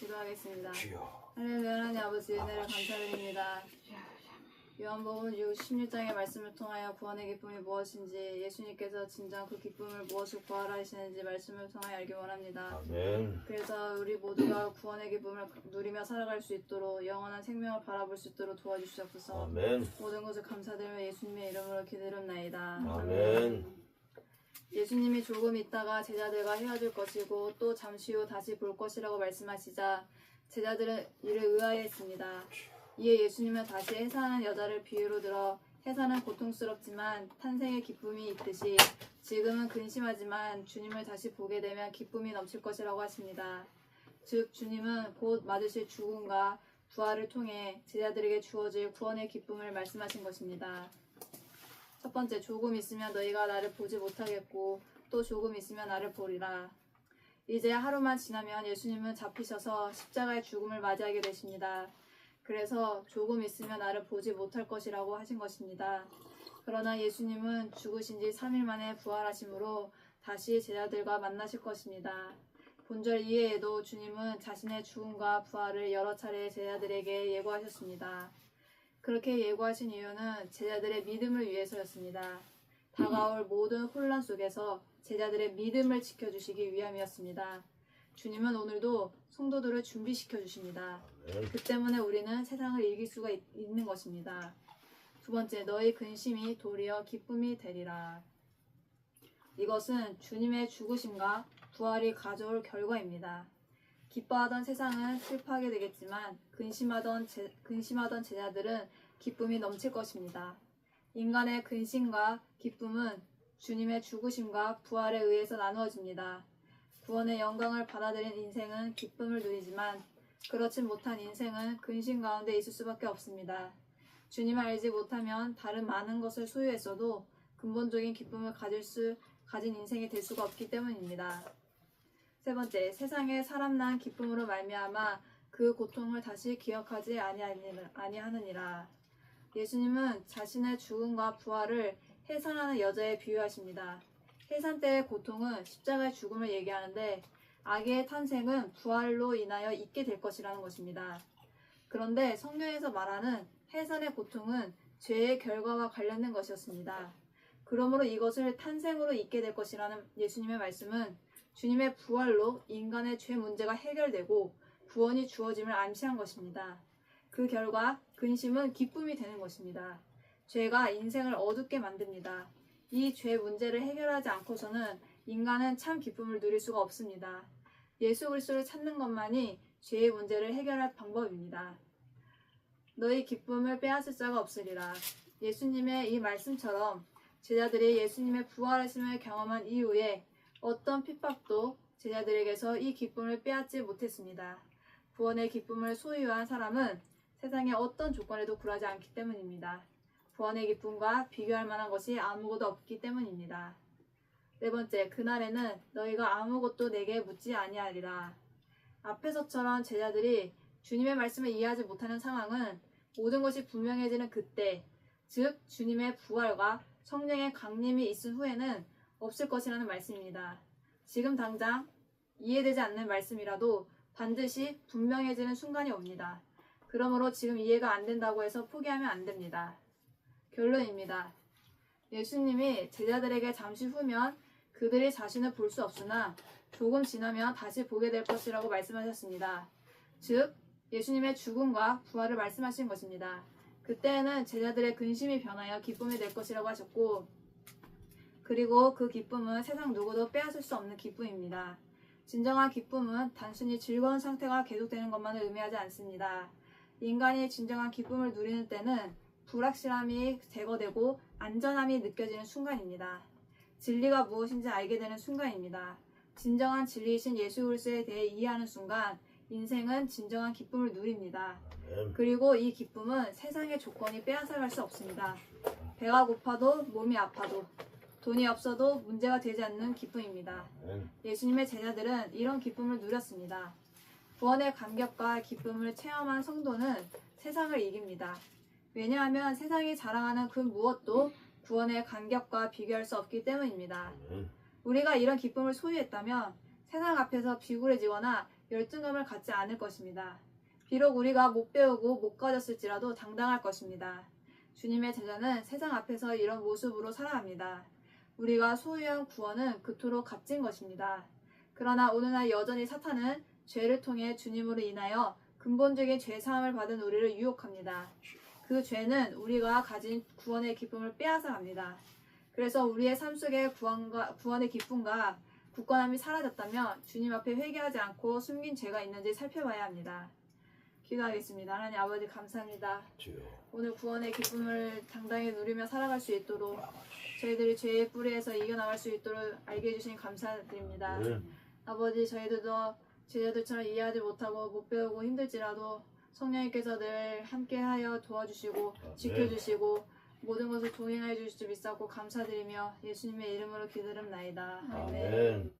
기도하겠습니다. 주여. 하나님 하나님 아버지 은혜를 감사드립니다. 요한복음 16장의 말씀을 통하여 구원의 기쁨이 무엇인지, 예수님께서 진정 그 기쁨을 무엇을 구하라 하시는지 말씀을 통하여 알기 원합니다. 아멘. 그래서 우리 모두가 구원의 기쁨을 누리며 살아갈 수 있도록 영원한 생명을 바라볼 수 있도록 도와주시옵소서. 아멘. 모든 것을 감사드리며 예수님의 이름으로 기도드립나이다. 아멘. 예수님이 조금 있다가 제자들과 헤어질 것이고 또 잠시 후 다시 볼 것이라고 말씀하시자 제자들은 이를 의아해했습니다. 이에 예수님은 다시 해산하는 여자를 비유로 들어 해산은 고통스럽지만 탄생의 기쁨이 있듯이 지금은 근심하지만 주님을 다시 보게 되면 기쁨이 넘칠 것이라고 하십니다. 즉 주님은 곧 맞으실 죽음과 부활을 통해 제자들에게 주어질 구원의 기쁨을 말씀하신 것입니다. 첫 번째, 조금 있으면 너희가 나를 보지 못하겠고 또 조금 있으면 나를 보리라. 이제 하루만 지나면 예수님은 잡히셔서 십자가의 죽음을 맞이하게 되십니다. 그래서 조금 있으면 나를 보지 못할 것이라고 하신 것입니다. 그러나 예수님은 죽으신 지 3일 만에 부활하심으로 다시 제자들과 만나실 것입니다. 본절 이외에도 주님은 자신의 죽음과 부활을 여러 차례 제자들에게 예고하셨습니다. 그렇게 예고하신 이유는 제자들의 믿음을 위해서였습니다. 다가올 모든 혼란 속에서 제자들의 믿음을 지켜주시기 위함이었습니다. 주님은 오늘도 성도들을 준비시켜 주십니다. 그 때문에 우리는 세상을 이길 수가 있는 것입니다. 두 번째, 너희 근심이 도리어 기쁨이 되리라. 이것은 주님의 죽으심과 부활이 가져올 결과입니다. 기뻐하던 세상은 슬퍼하게 되겠지만 근심하던 제자들은 기쁨이 넘칠 것입니다. 인간의 근심과 기쁨은 주님의 죽으심과 부활에 의해서 나누어집니다. 구원의 영광을 받아들인 인생은 기쁨을 누리지만 그렇지 못한 인생은 근심 가운데 있을 수밖에 없습니다. 주님을 알지 못하면 다른 많은 것을 소유했어도 근본적인 기쁨을 가진 인생이 될 수가 없기 때문입니다. 세 번째, 세상에 사람 난 기쁨으로 말미암아 그 고통을 다시 기억하지 아니하느니라. 예수님은 자신의 죽음과 부활을 해산하는 여자에 비유하십니다. 해산 때의 고통은 십자가의 죽음을 얘기하는데 아기의 탄생은 부활로 인하여 있게 될 것이라는 것입니다. 그런데 성경에서 말하는 해산의 고통은 죄의 결과와 관련된 것이었습니다. 그러므로 이것을 탄생으로 있게 될 것이라는 예수님의 말씀은 주님의 부활로 인간의 죄 문제가 해결되고 구원이 주어짐을 암시한 것입니다. 그 결과 근심은 기쁨이 되는 것입니다. 죄가 인생을 어둡게 만듭니다. 이 죄 문제를 해결하지 않고서는 인간은 참 기쁨을 누릴 수가 없습니다. 예수 그리스도를 찾는 것만이 죄의 문제를 해결할 방법입니다. 너희 기쁨을 빼앗을 자가 없으리라. 예수님의 이 말씀처럼 제자들이 예수님의 부활하심을 경험한 이후에 어떤 핍박도 제자들에게서 이 기쁨을 빼앗지 못했습니다. 구원의 기쁨을 소유한 사람은 세상의 어떤 조건에도 굴하지 않기 때문입니다. 구원의 기쁨과 비교할 만한 것이 아무것도 없기 때문입니다. 네 번째, 그날에는 너희가 아무것도 내게 묻지 아니하리라. 앞에서처럼 제자들이 주님의 말씀을 이해하지 못하는 상황은 모든 것이 분명해지는 그때, 즉 주님의 부활과 성령의 강림이 있은 후에는 없을 것이라는 말씀입니다. 지금 당장 이해되지 않는 말씀이라도 반드시 분명해지는 순간이 옵니다. 그러므로 지금 이해가 안 된다고 해서 포기하면 안 됩니다. 결론입니다. 예수님이 제자들에게 잠시 후면 그들이 자신을 볼 수 없으나 조금 지나면 다시 보게 될 것이라고 말씀하셨습니다. 즉 예수님의 죽음과 부활을 말씀하신 것입니다. 그때에는 제자들의 근심이 변하여 기쁨이 될 것이라고 하셨고, 그리고 그 기쁨은 세상 누구도 빼앗을 수 없는 기쁨입니다. 진정한 기쁨은 단순히 즐거운 상태가 계속되는 것만을 의미하지 않습니다. 인간이 진정한 기쁨을 누리는 때는 불확실함이 제거되고 안전함이 느껴지는 순간입니다. 진리가 무엇인지 알게 되는 순간입니다. 진정한 진리이신 예수 그리스도에 대해 이해하는 순간 인생은 진정한 기쁨을 누립니다. 그리고 이 기쁨은 세상의 조건이 빼앗아갈 수 없습니다. 배가 고파도 몸이 아파도 돈이 없어도 문제가 되지 않는 기쁨입니다. 예수님의 제자들은 이런 기쁨을 누렸습니다. 구원의 감격과 기쁨을 체험한 성도는 세상을 이깁니다. 왜냐하면 세상이 자랑하는 그 무엇도 구원의 감격과 비교할 수 없기 때문입니다. 우리가 이런 기쁨을 소유했다면 세상 앞에서 비굴해지거나 열등감을 갖지 않을 것입니다. 비록 우리가 못 배우고 못 가졌을지라도 당당할 것입니다. 주님의 제자는 세상 앞에서 이런 모습으로 살아갑니다. 우리가 소유한 구원은 그토록 값진 것입니다. 그러나 오늘날 여전히 사탄은 죄를 통해 주님으로 인하여 근본적인 죄 사함을 받은 우리를 유혹합니다. 그 죄는 우리가 가진 구원의 기쁨을 빼앗아갑니다. 그래서 우리의 삶 속에 구원의 기쁨과 굳건함이 사라졌다면 주님 앞에 회개하지 않고 숨긴 죄가 있는지 살펴봐야 합니다. 기도하겠습니다. 하나님 아버지 감사합니다. 오늘 구원의 기쁨을 당당히 누리며 살아갈 수 있도록 저희들이 죄의 뿌리에서 이겨나갈 수 있도록 알게 해주시니 감사드립니다. 아버지 저희들도 제자들처럼 이해하지 못하고 못 배우고 힘들지라도 성령님께서 늘 함께하여 도와주시고 지켜주시고 모든 것을 동행해 주실 줄 믿사옵고 감사드리며 예수님의 이름으로 기도드립나이다. 아멘.